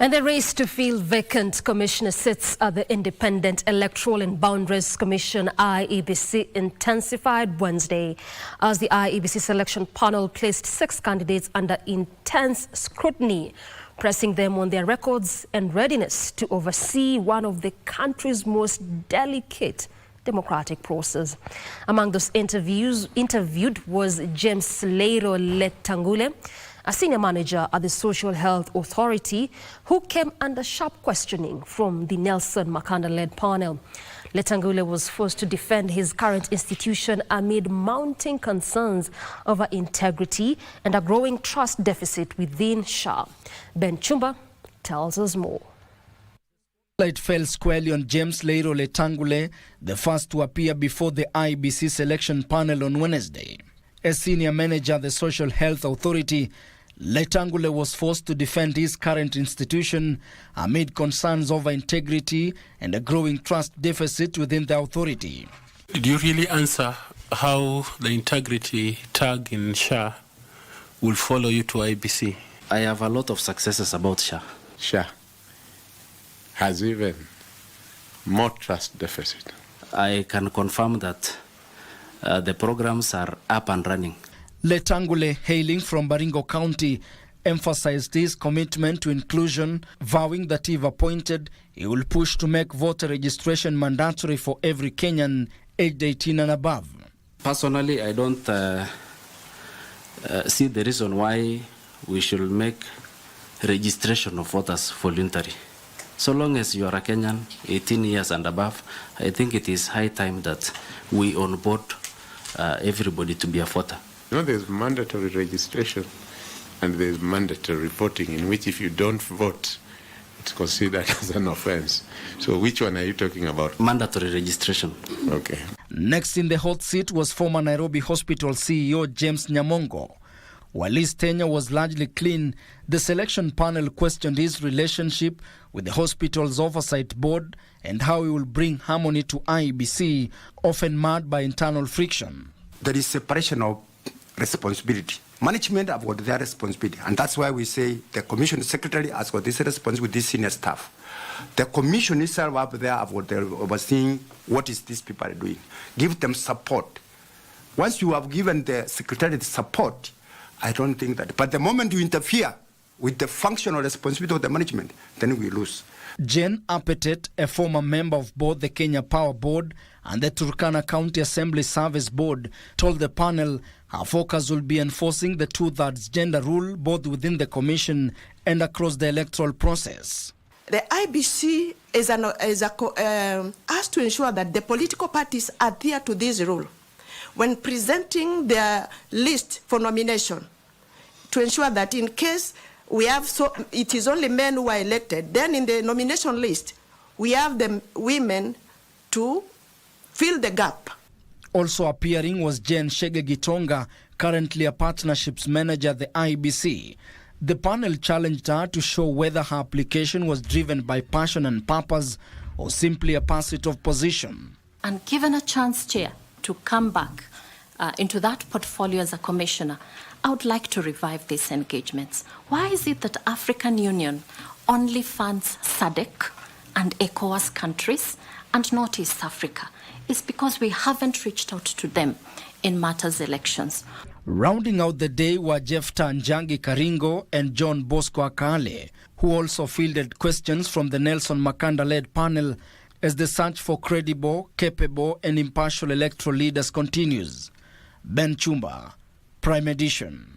And the race to fill vacant commissioner seats at the Independent Electoral and Boundaries Commission IEBC intensified Wednesday as the IEBC Selection Panel placed 6 candidates under intense scrutiny, pressing them on their records and readiness to oversee one of the country's most delicate democratic process. Among those interviewed was James Leiro Letangule, a senior manager at the Social Health Authority, who came under sharp questioning from the Nelson Makanda-led panel. Letangule was forced to defend his current institution amid mounting concerns over integrity and a growing trust deficit within SHA. Chumba tells us more. It fell squarely on James Leiro Letangule, the first to appear before the IEBC Selection Panel on Wednesday. As senior manager at the Social Health Authority, Letangule was forced to defend his current institution amid concerns over integrity and a growing trust deficit within the authority. Did you really answer how the integrity tag in SHA will follow you to IEBC? I have a lot of successes about SHA. SHA has even more trust deficit. I can confirm that the programs are up and running. Letangule, hailing from Baringo County, emphasized his commitment to inclusion, vowing that if appointed, he will push to make voter registration mandatory for every Kenyan aged 18 and above. Personally, I don't see the reason why we should make registration of voters voluntary. So long as you are a Kenyan, 18 years and above, I think it is high time that we onboard everybody to be a voter. You know, there's mandatory registration and there's mandatory voting, in which if you don't vote, it's considered as an offense. So which one are you talking about? Mandatory registration. Okay. Next in the hot seat was former Nairobi Hospital CEO James Nyamongo. While his tenure was largely clean, the selection panel questioned his relationship with the hospital's oversight board and how he will bring harmony to IEBC, often marred by internal friction. There is separation of responsibility. Management have got their responsibility, and that's why we say the commission secretary has got this responsibility with this senior staff. The commission itself up there have got their overseeing what is these people are doing. Give them support. Once you have given the secretary the support, I don't think that. But the moment you interfere with the functional responsibility of the management, then we lose. Jane Apetet, a former member of both the Kenya Power Board and the Turkana County Assembly Service Board, told the panel her focus will be enforcing the 2/3 gender rule both within the commission and across the electoral process. The IBC has to ensure that the political parties adhere to this rule when presenting their list for nomination, to ensure that in case we have it is only men who are elected, then in the nomination list we have the women to fill the gap. Also appearing was Jane Gitonga, currently a partnerships manager at the IEBC. The panel challenged her to show whether her application was driven by passion and purpose or simply a pursuit of position. And given a chance, Chair, to come back into that portfolio as a commissioner, I would like to revive these engagements. Why is it that African Union only funds SADC and ECOWAS countries and not East Africa? It's because we haven't reached out to them in matters elections. Rounding out the day were Jefta Njangi Karingo and John Bosco Akale, who also fielded questions from the Nelson Makanda-led panel as the search for credible, capable and impartial electoral leaders continues. Chumba, Prime Edition.